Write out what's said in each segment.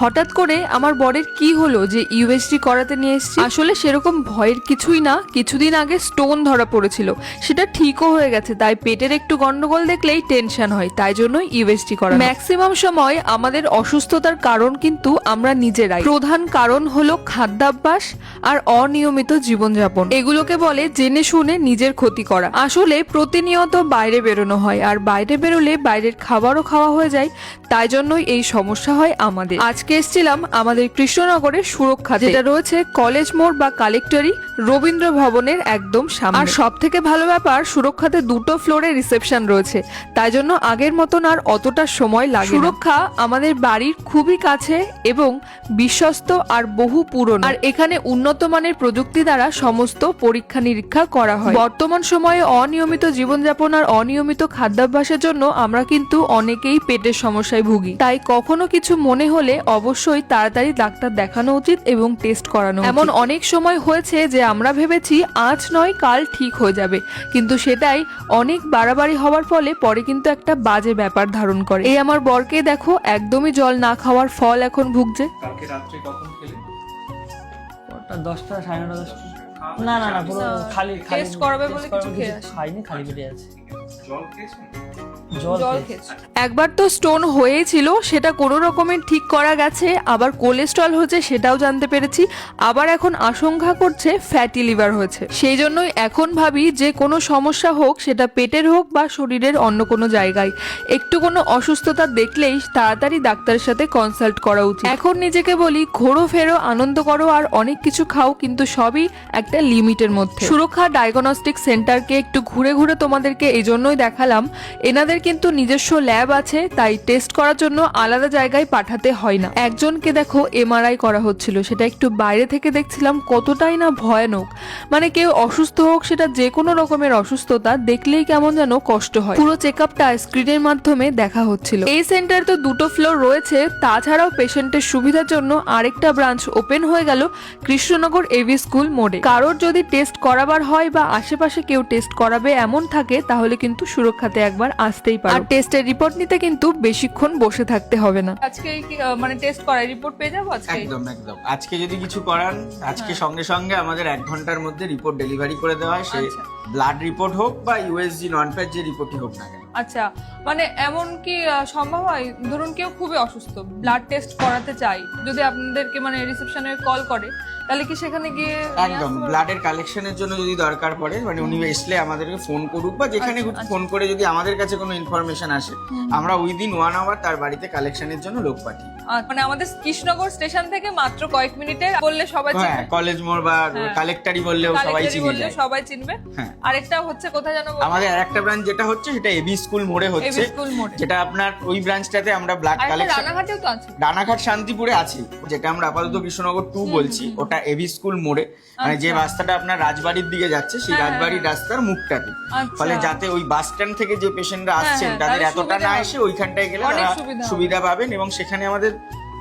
হঠাৎ করে আমার বরের কি হলো যে ইউএসজি করাতে নিয়ে এসেছি? আসলে সেরকম ভয়ের কিছুই না, কিছুদিন আগে স্টোন ধরা পড়েছিল, সেটা ঠিকও হয়ে গেছে, তাই পেটের একটু গন্ডগোল দেখলেই টেনশন হয়, তাই জন্যই ইউএসজি করা। ম্যাক্সিমাম সময় আমাদের অসুস্থতার কারণ কিন্তু আমরা নিজেরাই। প্রধান কারণ হলো খাদ্যাভ্যাস আর অনিয়মিত জীবনযাপন, এগুলোকে বলে জেনে শুনে নিজের ক্ষতি করা। আসলে প্রতিনিয়ত বাইরে বেরোনো হয়, আর বাইরে বেরোলে বাইরের খাবারও খাওয়া হয়ে যায়, তাই জন্যই এই সমস্যা হয় আমাদের। আজকে এসেছিলাম আমাদের কৃষ্ণনগরের সুরক্ষা, যেটা রয়েছে কলেজ মোড় বা কালেক্টরি রবীন্দ্র ভবনের একদম সামনে। আর সব থেকে ভালো ব্যাপার, সুরক্ষাতে 2টো ফ্লোরে রিসেপশন রয়েছে, তাই জন্য আগের মতন আর অতটা সময় লাগে না। সুরক্ষা আমাদের বাড়ির খুবই কাছে এবং বিশ্বস্ত আর বহু পুরনো, আর এখানে উন্নত মানের প্রযুক্তি দ্বারা সমস্ত পরীক্ষা নিরীক্ষা করা হয়। বর্তমান সময়ে অনিয়মিত জীবনযাপন আর অনিয়মিত খাদ্যাভ্যাসের জন্য আমরা কিন্তু অনেকেই পেটের সমস্যায় ভুগি, তাই কখনো কিছু মনে হলে অবশ্যই তাড়াতাড়ি ডাক্তার দেখানো উচিত এবং টেস্ট করানো। এমন অনেক সময় হয়েছে যে আমরা ভেবেছি আজ নয় কাল ঠিক হয়ে যাবে, কিন্তু সেটাই অনেক বাড়াবাড়ি হওয়ার ফলে পরে কিন্তু একটা বাজে ব্যাপার ধারণ করে। এই আমার বরকে দেখো, একদমই জল না খাওয়ার ফল এখন ভুগছে। কালকে রাত্রে কখন খেলে? ওটা 10টা 9:30 10টা। না না না, পুরো খালি খালি টেস্ট করাবে বলে কিছু খেয়ে কিছু খাইনি, খালি পেটে আছে। জল খেয়েছেন? জল খেয়েছি। একবার তো স্টোন হয়েছিল, সেটা কোনো রকমের ঠিক করা গেছে, আবার কোলেস্ট্রল হয়েছে সেটাও জানতে পেরেছি, আবার এখন আশঙ্কা করছে ফ্যাটি লিভার হয়েছে। সেই জন্যই এখন ভাবি যে কোনো সমস্যা হোক, সেটা পেটের হোক বা শরীরের অন্য কোনো জায়গায়, একটু কোনো অসুস্থতা দেখলেই তাড়াতাড়ি ডাক্তারের সাথে কনসাল্ট করা উচিত। এখন নিজেকে বলি ঘোরো ফেরো, আনন্দ করো আর অনেক কিছু খাও, কিন্তু সবই একটা লিমিটের মধ্যে। সুরক্ষা ডায়াগনস্টিক সেন্টারকে একটু ঘুরে ঘুরে তোমাদেরকে এই জন্যই দেখালাম, এনাদের কিন্তু নিজস্ব ল্যাব আছে, তাই টেস্ট করার জন্য আলাদা জায়গায় পাঠাতে হয় না। একজনকে দেখো এমআরআই করা হচ্ছিল, সেটা একটু বাইরে থেকে দেখছিলাম কতটাই না ভয়ানক। মানে কেউ অসুস্থ হোক, সেটা যে কোনো রকমের অসুস্থতা দেখলেই কেমন যেন কষ্ট হয়। পুরো চেকআপটা স্ক্রিনের মাধ্যমে দেখা হচ্ছিল। এই সেন্টারে তো 2টো ফ্লোর রয়েছে, তাছাড়াও পেশেন্টের সুবিধার জন্য আরেকটা ব্রাঞ্চ ওপেন হয়ে গেল কৃষ্ণনগর এভি স্কুল মোড়ে। কারোর যদি টেস্ট করাবার হয় বা আশেপাশে কেউ টেস্ট করাবে এমন থাকে, তাহলে কিন্তু সুরক্ষাতে একবার আসতেই পারো। আর টেস্টের রিপোর্ট নিতে কিন্তু বেশিক্ষণ বসে থাকতে হবে না। আজকে মানে টেস্ট করার রিপোর্ট পেয়ে যাবো আজকে? একদম একদম। আজকে যদি কিছু করান, আজকে সঙ্গে সঙ্গে আমাদের 1 ঘন্টার মধ্যে রিপোর্ট ডেলিভারি করে দেওয়া হয়, সে ব্লাড রিপোর্ট হোক বা ইউএসজি নন প্যাচ যে রিপোর্টই হোক না কেন। আচ্ছা, মানে এমন কি সম্ভব হয়, ধরুন কেউ খুবই অসুস্থ, ব্লাড টেস্ট করাতে চাই, যদি আপনাদেরকে মানে রিসেপশনে কল করে, তাহলে কি সেখানে গিয়ে একদম ব্লাডের কালেকশনের জন্য যদি দরকার পড়ে, মানে উনি এসলে আমাদেরকে ফোন করুক বা যেখানে ফোন করে যদি আমাদের কাছে কোনো ইনফরমেশন আসে, আমরা উইদিন 1 আওয়ার তার বাড়িতে কালেকশনের জন্য লোক পাঠাই। মানে আমাদের কৃষ্ণনগর স্টেশন থেকে মাত্র কয়েক মিনিটে বললে সবাই হ্যাঁ, চিনবে। কলেজ মোড় বা কালেক্টরি বললেও সবাই চিনে যায়। সবাই চিনবে। হ্যাঁ। আরেকটা হচ্ছে কোথায় জানো? আমাদের আরেকটা ব্রাঞ্চ যেটা হচ্ছে সেটা এবি স্কুল মোড়ে হচ্ছে, স্কুল মোড়ে। যেটা আপনার ওই ব্রাঞ্চটাতে আমরা ব্লাড কালেকশন রানাঘাটেও তো আছে। রানাঘাট শান্তিপুরে আছে, যেটা আমরা আপাতত কৃষ্ণনগর 2 বলছি, ওটা এবি স্কুল মোড়ে, মানে যে রাস্তাটা আপনার রাজবাড়ির দিকে যাচ্ছে, সেই রাজবাড়ির রাস্তার মুখটাতে। ফলে যাতে ওই বাস স্ট্যান্ড থেকে যে পেশেন্টরা আসছেন তাদের এতটা না এসে ওইখানটায় গেলে তারা সুবিধা পাবেন। এবং সেখানে আমাদের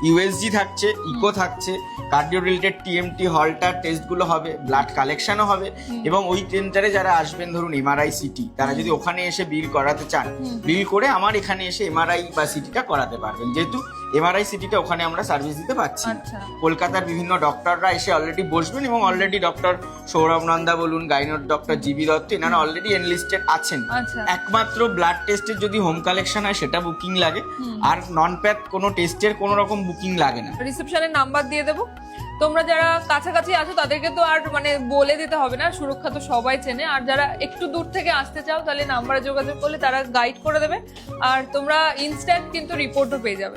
ইউএসজি থাকছে, ইকো থাকছে, কার্ডিও রিলেটেড টিএমটি হলটার টেস্টগুলো হবে, ব্লাড কালেকশনও হবে। এবং ওই সেন্টারে যারা আসবেন, ধরুন এমআরআই সিটি, তারা যদি ওখানে এসে বিল করাতে চান, বিল করে আমার এখানে এসে এমআরআই বা সিটিটা করাতে পারবেন, যেহেতু এমআরআই সিটিটা ওখানে আমরা সার্ভিস দিতে পারছি। কলকাতার বিভিন্ন ডক্টররা এসে অলরেডি বসবেন, এবং অলরেডি ডক্টর সৌরভ নন্দা বলুন, গাইনোর ডক্টর জিবি দত্ত, এনারা অলরেডি এনলিস্টেড আছেন। একমাত্র ব্লাড টেস্টের যদি হোম কালেকশন হয় সেটা বুকিং লাগে, আর নন প্যাথ কোনো টেস্টের কোনো রকম বুকিং লাগে না। রিসেপশনের নাম্বার দিয়ে দেবো, তোমরা যারা কাছাকাছি আছো তাদেরকে তো আর মানে বলে দিতে হবে না, সুরক্ষা তো সবাই চেনে। আর যারা একটু দূর থেকে আসতে চাও, তাহলে নাম্বারে যোগাযোগ করলে তারা গাইড করে দেবে, আর তোমরা ইনস্ট্যান্ট কিন্তু রিপোর্টও পেয়ে যাবে।